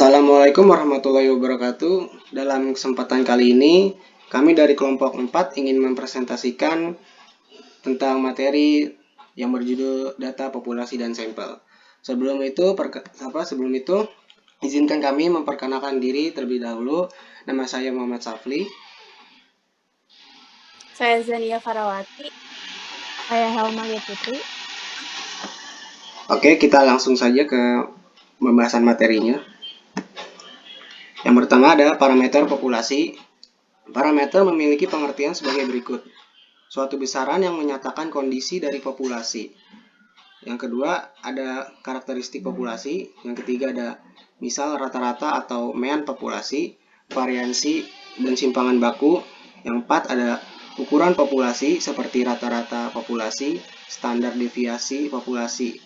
Assalamualaikum warahmatullahi wabarakatuh. Dalam kesempatan kali ini, kami dari kelompok 4 ingin mempresentasikan tentang materi yang berjudul data populasi dan sampel. Sebelum itu, izinkan kami memperkenalkan diri terlebih dahulu. Nama saya Muhammad Safli. Saya Zania Farawati. Saya Helma Putri. Oke, kita langsung saja ke pembahasan materinya. Yang pertama ada parameter populasi. Parameter memiliki pengertian sebagai berikut. Suatu besaran yang menyatakan kondisi dari populasi. Yang kedua ada karakteristik populasi. Yang ketiga ada misal rata-rata atau mean populasi, variansi, dan simpangan baku. Yang empat ada ukuran populasi seperti rata-rata populasi, standar deviasi populasi.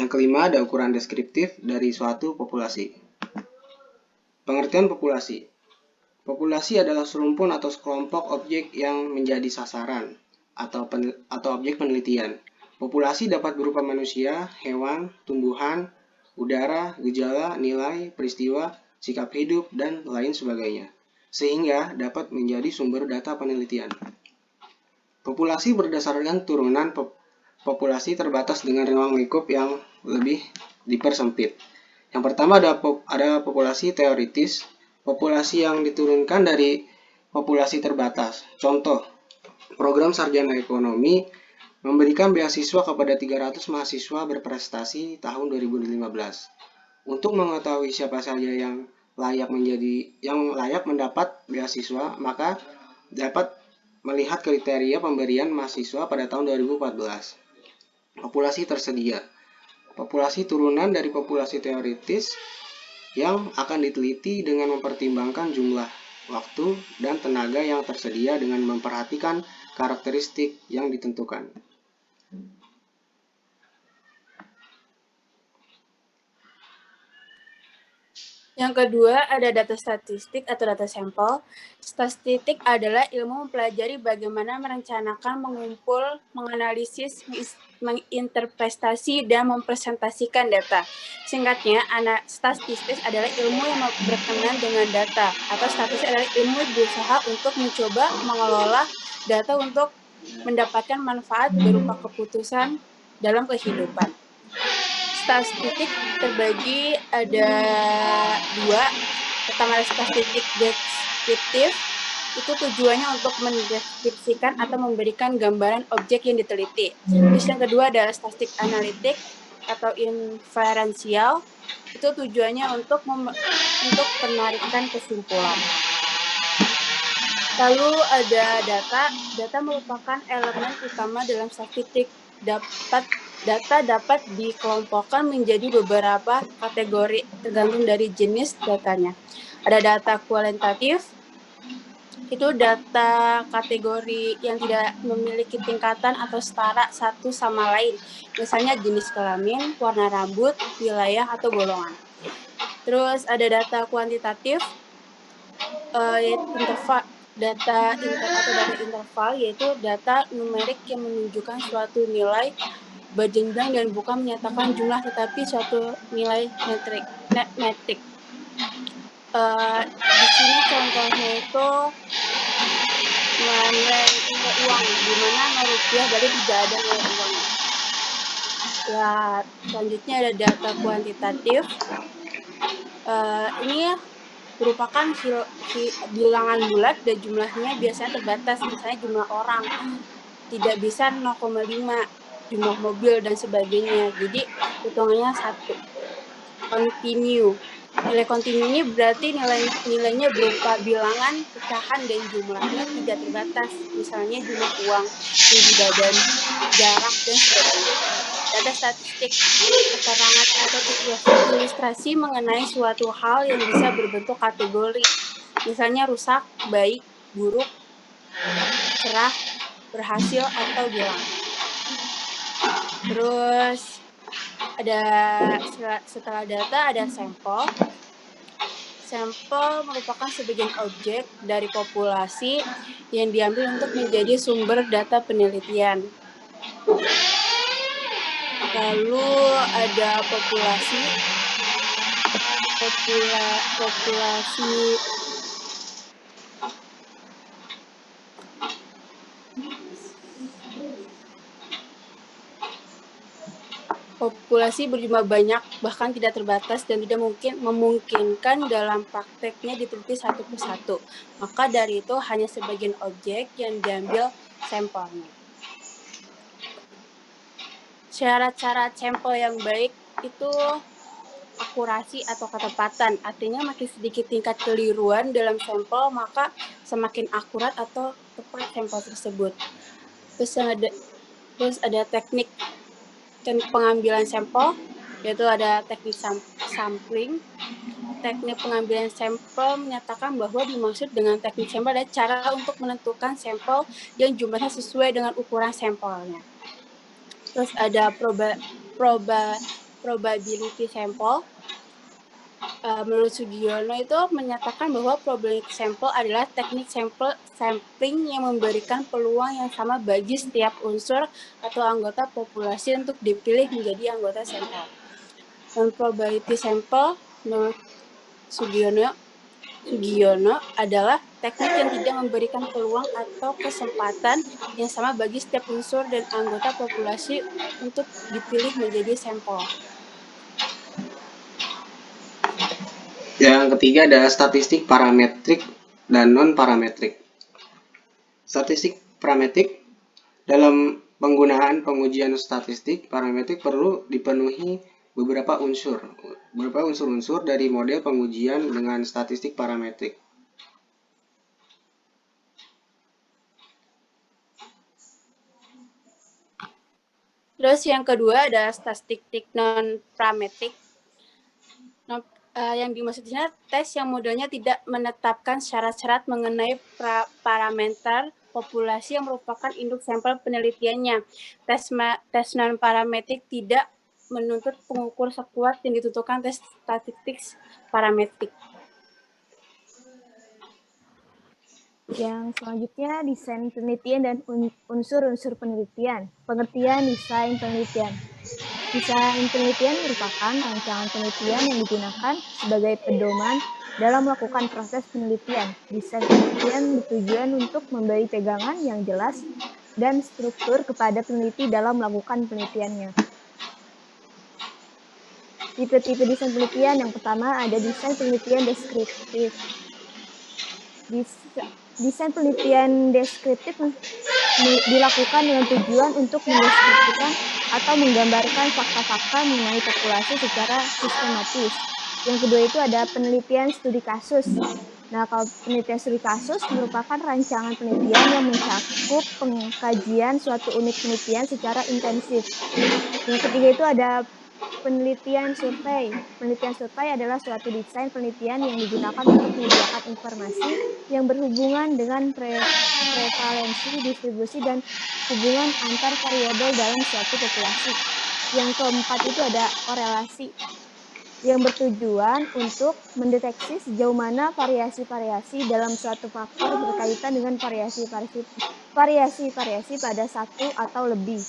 Yang kelima ada ukuran deskriptif dari suatu populasi. Pengertian populasi. Populasi adalah serumpun atau sekelompok objek yang menjadi sasaran atau objek penelitian. Populasi dapat berupa manusia, hewan, tumbuhan, udara, gejala, nilai, peristiwa, sikap hidup, dan lain sebagainya, sehingga dapat menjadi sumber data penelitian. Populasi berdasarkan turunan populasi terbatas dengan ruang lingkup yang lebih dipersempit. Yang pertama ada populasi teoritis, populasi yang diturunkan dari populasi terbatas. Contoh, program sarjana ekonomi memberikan beasiswa kepada 300 mahasiswa berprestasi tahun 2015. Untuk mengetahui siapa saja yang layak mendapat beasiswa, maka dapat melihat kriteria pemberian mahasiswa pada tahun 2014. Populasi tersedia. Populasi turunan dari populasi teoritis yang akan diteliti dengan mempertimbangkan jumlah waktu dan tenaga yang tersedia dengan memperhatikan karakteristik yang ditentukan. Yang kedua ada data statistik atau data sampel. Statistik adalah ilmu mempelajari bagaimana merencanakan, mengumpul, menganalisis, menginterpretasi, dan mempresentasikan data. Singkatnya, statistik adalah ilmu yang berkenan dengan data, atau statistik adalah ilmu berusaha untuk mencoba mengelola data untuk mendapatkan manfaat berupa keputusan dalam kehidupan. Statistik terbagi ada dua. Pertama ada statistik deskriptif, itu tujuannya untuk mendeskripsikan atau memberikan gambaran objek yang diteliti. Terus yang kedua ada statistik analitik atau inferensial, itu tujuannya untuk penarikan kesimpulan. Lalu ada data merupakan elemen utama dalam statistik. Data dapat dikelompokkan menjadi beberapa kategori tergantung dari jenis datanya. Ada data kualitatif, itu data kategori yang tidak memiliki tingkatan atau setara satu sama lain. Misalnya jenis kelamin, warna rambut, wilayah, atau golongan. Terus ada data kuantitatif, data interval, yaitu data numerik yang menunjukkan suatu nilai berjenjang dan bukan menyatakan jumlah tetapi suatu nilai metrik. Di sini contohnya itu nilai uang, di mana rupiah berarti tidak ada nilai uang. Ya, selanjutnya ada data kuantitatif. Ini merupakan bilangan bulat dan jumlahnya biasanya terbatas, misalnya jumlah orang tidak bisa 0,5, jumlah mobil dan sebagainya, jadi hitungannya 1. Continue, nilai continue ini berarti nilainya berupa bilangan, pecahan, dan jumlahnya tidak terbatas, misalnya jumlah uang, tinggi badan, jarak, dan sebagainya. Data statistik, keterangan atau ilustrasi mengenai suatu hal yang bisa berbentuk kategori, misalnya rusak, baik, buruk, cerah, berhasil, atau bilang. Terus setelah data ada sampel. Sampel merupakan sebagian objek dari populasi yang diambil untuk menjadi sumber data penelitian. Lalu ada populasi. populasi berjumlah banyak, bahkan tidak terbatas dan tidak memungkinkan dalam prakteknya diteliti satu persatu. Maka dari itu hanya sebagian objek yang diambil sampelnya. Syarat-syarat sampel yang baik itu akurasi atau ketepatan. Artinya makin sedikit tingkat keliruan dalam sampel, maka semakin akurat atau tepat sampel tersebut. Terus ada teknik pengambilan sampel, yaitu ada teknik sampling. Teknik pengambilan sampel menyatakan bahwa dimaksud dengan teknik sampel adalah cara untuk menentukan sampel yang jumlahnya sesuai dengan ukuran sampelnya. Terus ada probability sample. Menurut Sugiono itu menyatakan bahwa probability sample adalah teknik sampling yang memberikan peluang yang sama bagi setiap unsur atau anggota populasi untuk dipilih menjadi anggota sampel. Dan probability sample menurut Sugiono adalah teknik yang tidak memberikan peluang atau kesempatan yang sama bagi setiap unsur dan anggota populasi untuk dipilih menjadi sampel. Yang ketiga ada statistik parametrik dan non-parametrik. Statistik parametrik dalam penggunaan pengujian statistik parametrik perlu dipenuhi beberapa unsur-unsur dari model pengujian dengan statistik parametrik. Terus yang kedua ada statistik non-parametrik. Yang dimaksudnya tes yang modelnya tidak menetapkan syarat-syarat mengenai parameter populasi yang merupakan induk sampel penelitiannya. Tes non-parametrik tidak menuntut pengukur sekuat yang ditentukan tes statistik parametrik. Yang selanjutnya desain penelitian dan unsur-unsur penelitian. Pengertian desain penelitian. Desain penelitian merupakan rancangan penelitian yang digunakan sebagai pedoman dalam melakukan proses penelitian. Desain penelitian bertujuan untuk memberi pegangan yang jelas dan struktur kepada peneliti dalam melakukan penelitiannya. Tipe-tipe desain penelitian yang pertama ada desain penelitian deskriptif. Desain penelitian deskriptif dilakukan dengan tujuan untuk mendeskripsikan atau menggambarkan fakta-fakta mengenai populasi secara sistematis. Yang kedua itu ada penelitian studi kasus. Nah, kalau penelitian studi kasus merupakan rancangan penelitian yang mencakup pengkajian suatu unit penelitian secara intensif. Yang ketiga itu ada penelitian survei. Penelitian survei adalah suatu desain penelitian yang digunakan untuk menyediakan informasi yang berhubungan dengan prevalensi, distribusi, dan hubungan antar variabel dalam suatu populasi. Yang keempat itu ada korelasi, yang bertujuan untuk mendeteksi sejauh mana variasi-variasi dalam suatu faktor berkaitan dengan variasi-variasi pada satu atau lebih.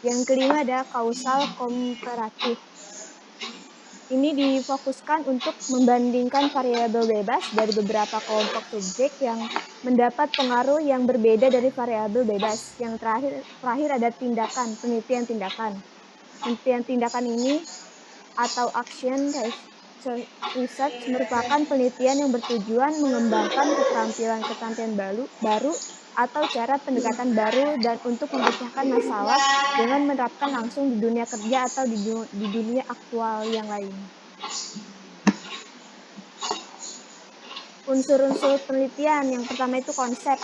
Yang kelima ada kausal komparatif. Ini difokuskan untuk membandingkan variabel bebas dari beberapa kelompok subjek yang mendapat pengaruh yang berbeda dari variabel bebas. Yang terakhir ada tindakan, penelitian tindakan. Penelitian tindakan ini atau action research merupakan penelitian yang bertujuan mengembangkan keterampilan baru atau cara pendekatan baru dan untuk memecahkan masalah dengan menerapkan langsung di dunia kerja atau di dunia aktual yang lain. Unsur-unsur penelitian yang pertama itu konsep.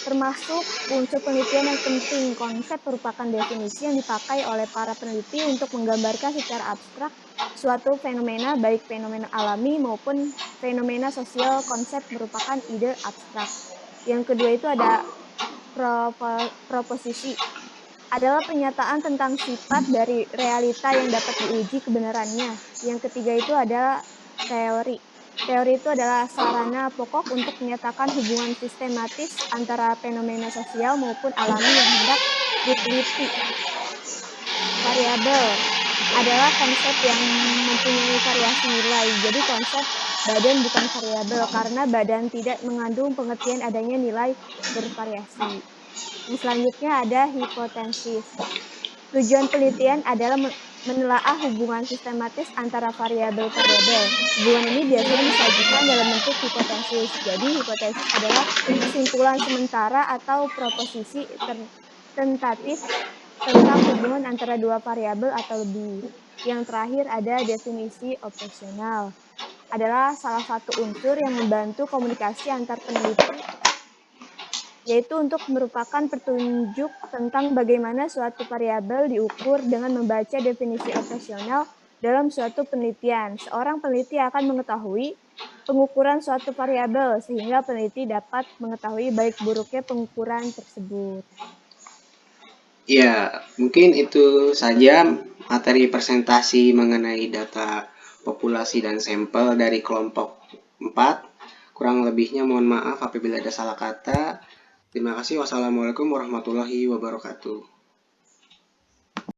Termasuk unsur penelitian yang penting, konsep merupakan definisi yang dipakai oleh para peneliti untuk menggambarkan secara abstrak suatu fenomena, baik fenomena alami maupun fenomena sosial. Konsep merupakan ide abstrak. Yang kedua itu ada proposisi. Adalah pernyataan tentang sifat dari realita yang dapat diuji kebenarannya. Yang ketiga itu adalah teori. Teori itu adalah sarana pokok untuk menyatakan hubungan sistematis antara fenomena sosial maupun alami yang hendak diteliti. Variabel. adalah konsep yang mempunyai variasi nilai. Jadi konsep badan bukan variabel karena badan tidak mengandung pengertian adanya nilai bervariasi. Yang selanjutnya ada hipotesis. Tujuan penelitian adalah menelaah hubungan sistematis antara variabel-variabel. Hubungan ini biasanya disajikan dalam bentuk hipotesis. Jadi hipotesis adalah kesimpulan sementara atau proposisi tentatif tentang hubungan antara dua variabel atau lebih. Yang terakhir ada definisi operasional. Adalah salah satu unsur yang membantu komunikasi antar peneliti, yaitu untuk merupakan petunjuk tentang bagaimana suatu variabel diukur dengan membaca definisi operasional dalam suatu penelitian. Seorang peneliti akan mengetahui pengukuran suatu variabel sehingga peneliti dapat mengetahui baik buruknya pengukuran tersebut. Ya, mungkin itu saja materi presentasi mengenai data populasi dan sampel dari kelompok 4. Kurang lebihnya mohon maaf apabila ada salah kata. Terima kasih. Wassalamualaikum warahmatullahi wabarakatuh.